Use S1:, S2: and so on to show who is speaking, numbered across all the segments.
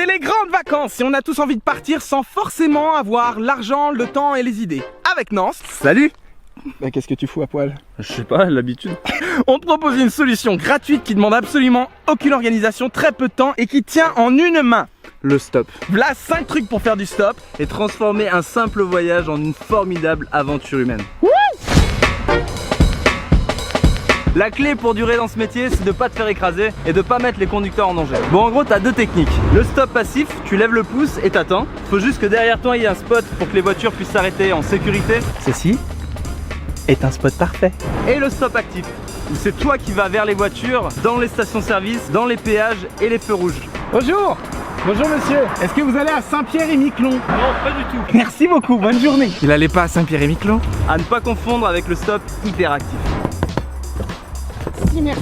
S1: C'est les grandes vacances et on a tous envie de partir sans forcément avoir l'argent, le temps et les idées. Avec Nance.
S2: Salut.
S1: Bah qu'est-ce que tu fous à poil?
S2: Je sais pas, l'habitude.
S1: On te propose une solution gratuite qui demande absolument aucune organisation, très peu de temps et qui tient en une main.
S2: Le stop.
S1: Voilà 5 trucs pour faire du stop.
S2: Et transformer un simple voyage en une formidable aventure humaine. La clé pour durer dans ce métier, c'est de pas te faire écraser et de pas mettre les conducteurs en danger. Bon, en gros, t'as deux techniques. Le stop passif, tu lèves le pouce et t'attends. Faut juste que derrière toi, il y ait un spot pour que les voitures puissent s'arrêter en sécurité.
S1: Ceci est un spot parfait.
S2: Et le stop actif, où c'est toi qui vas vers les voitures, dans les stations-service, dans les péages et les feux rouges.
S1: Bonjour. Bonjour monsieur. Est-ce que vous allez à Saint-Pierre-et-Miquelon?
S2: Non, pas du tout.
S1: Merci beaucoup, bonne journée. Il allait pas à Saint-Pierre-et-Miquelon?
S2: À ne pas confondre avec le stop hyperactif.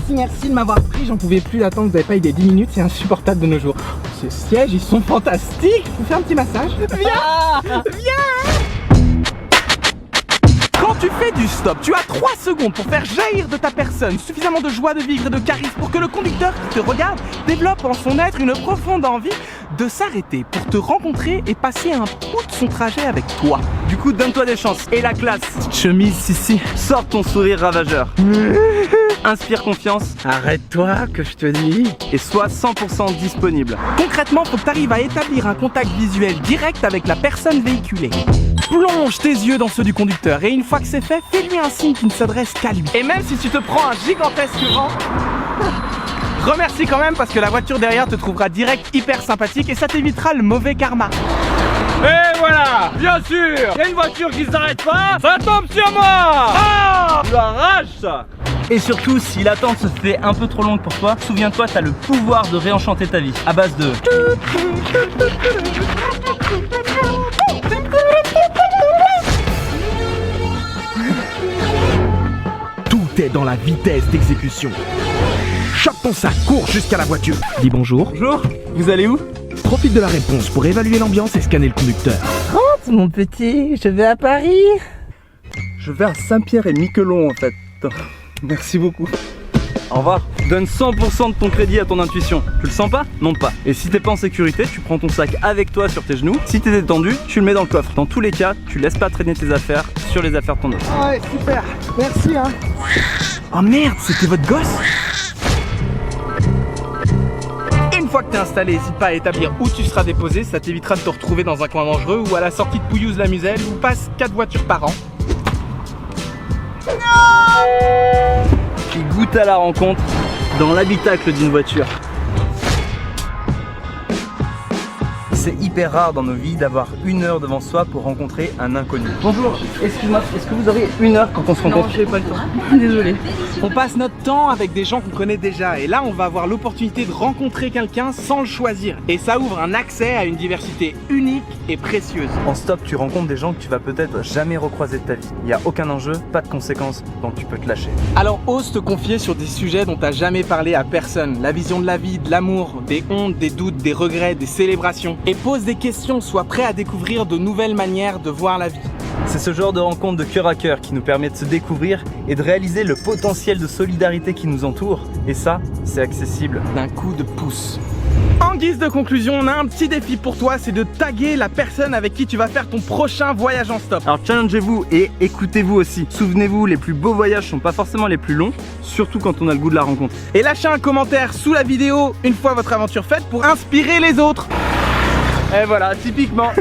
S1: Merci de m'avoir pris, j'en pouvais plus d'attendre, vous avez pas eu des 10 minutes, c'est insupportable de nos jours. Ces sièges, ils sont fantastiques. Je vous fais un petit massage. Viens. Quand tu fais du stop, tu as 3 secondes pour faire jaillir de ta personne suffisamment de joie de vivre et de charisme pour que le conducteur qui te regarde développe en son être une profonde envie de s'arrêter pour te rencontrer et passer un bout de son trajet avec toi.
S2: Du coup, donne-toi des chances. Et la classe.
S1: Chemise, Sissi.
S2: Sors ton sourire ravageur. Inspire confiance.
S1: Arrête-toi que je te dis.
S2: Et sois 100% disponible.
S1: Concrètement, faut que tu arrives à établir un contact visuel direct avec la personne véhiculée. Plonge tes yeux dans ceux du conducteur et une fois que c'est fait, fais-lui un signe qui ne s'adresse qu'à lui. Et même si tu te prends un gigantesque vent, remercie quand même parce que la voiture derrière te trouvera direct hyper sympathique et ça t'évitera le mauvais karma.
S2: Et voilà, bien sûr, il y a une voiture qui s'arrête pas, ça tombe sur moi. Ah, tu arraches ça. Et surtout, si l'attente se fait un peu trop longue pour toi, souviens-toi, t'as le pouvoir de réenchanter ta vie à base de...
S1: Tout est dans la vitesse d'exécution. Choque ton sac, cours jusqu'à la voiture. Dis bonjour.
S2: Bonjour, vous allez où?
S1: Profite de la réponse pour évaluer l'ambiance et scanner le conducteur.
S3: Rentre mon petit, je vais à Paris.
S2: Je vais à Saint-Pierre-et-Miquelon en fait. Merci beaucoup. Au revoir. Donne 100% de ton crédit à ton intuition. Tu le sens pas? Monte pas. Et si t'es pas en sécurité, tu prends ton sac avec toi sur tes genoux. Si t'es détendu, tu le mets dans le coffre. Dans tous les cas, tu laisses pas traîner tes affaires sur les affaires de ton autre.
S1: Ouais, super. Merci hein. Oh merde, c'était votre gosse? Une fois que t'es installé, n'hésite pas à établir où tu seras déposé. Ça t'évitera de te retrouver dans un coin dangereux ou à la sortie de Pouillouse-la-Muselle où passent 4 voitures par an.
S2: Qui goûte à la rencontre dans l'habitacle d'une voiture. C'est hyper rare dans nos vies d'avoir 1 heure devant soi pour rencontrer un inconnu. Bonjour, excuse-moi, est-ce que vous auriez 1 heure quand on se rencontre?
S3: Non, j'ai pas le temps. Désolée.
S1: On passe notre temps avec des gens qu'on connaît déjà et là on va avoir l'opportunité de rencontrer quelqu'un sans le choisir. Et ça ouvre un accès à une diversité unique et précieuse.
S2: En stop, tu rencontres des gens que tu vas peut-être jamais recroiser de ta vie. Il n'y a aucun enjeu, pas de conséquences, donc tu peux te lâcher.
S1: Alors ose te confier sur des sujets dont t'as jamais parlé à personne. La vision de la vie, de l'amour, des hontes, des doutes, des regrets, des célébrations. Et pose des questions, sois prêt à découvrir de nouvelles manières de voir la vie.
S2: C'est ce genre de rencontre de cœur à cœur qui nous permet de se découvrir et de réaliser le potentiel de solidarité qui nous entoure. Et ça, c'est accessible
S1: d'un coup de pouce. En guise de conclusion, on a un petit défi pour toi, c'est de taguer la personne avec qui tu vas faire ton prochain voyage en stop.
S2: Alors challengez-vous et écoutez-vous aussi. Souvenez-vous, les plus beaux voyages sont pas forcément les plus longs, surtout quand on a le goût de la rencontre.
S1: Et lâchez un commentaire sous la vidéo une fois votre aventure faite pour inspirer les autres.
S2: Et voilà, typiquement,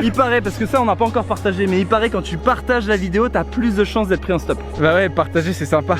S2: il paraît, parce que ça on n'a pas encore partagé, mais il paraît quand tu partages la vidéo, t'as plus de chances d'être pris en stop.
S1: Bah ouais, partager c'est sympa.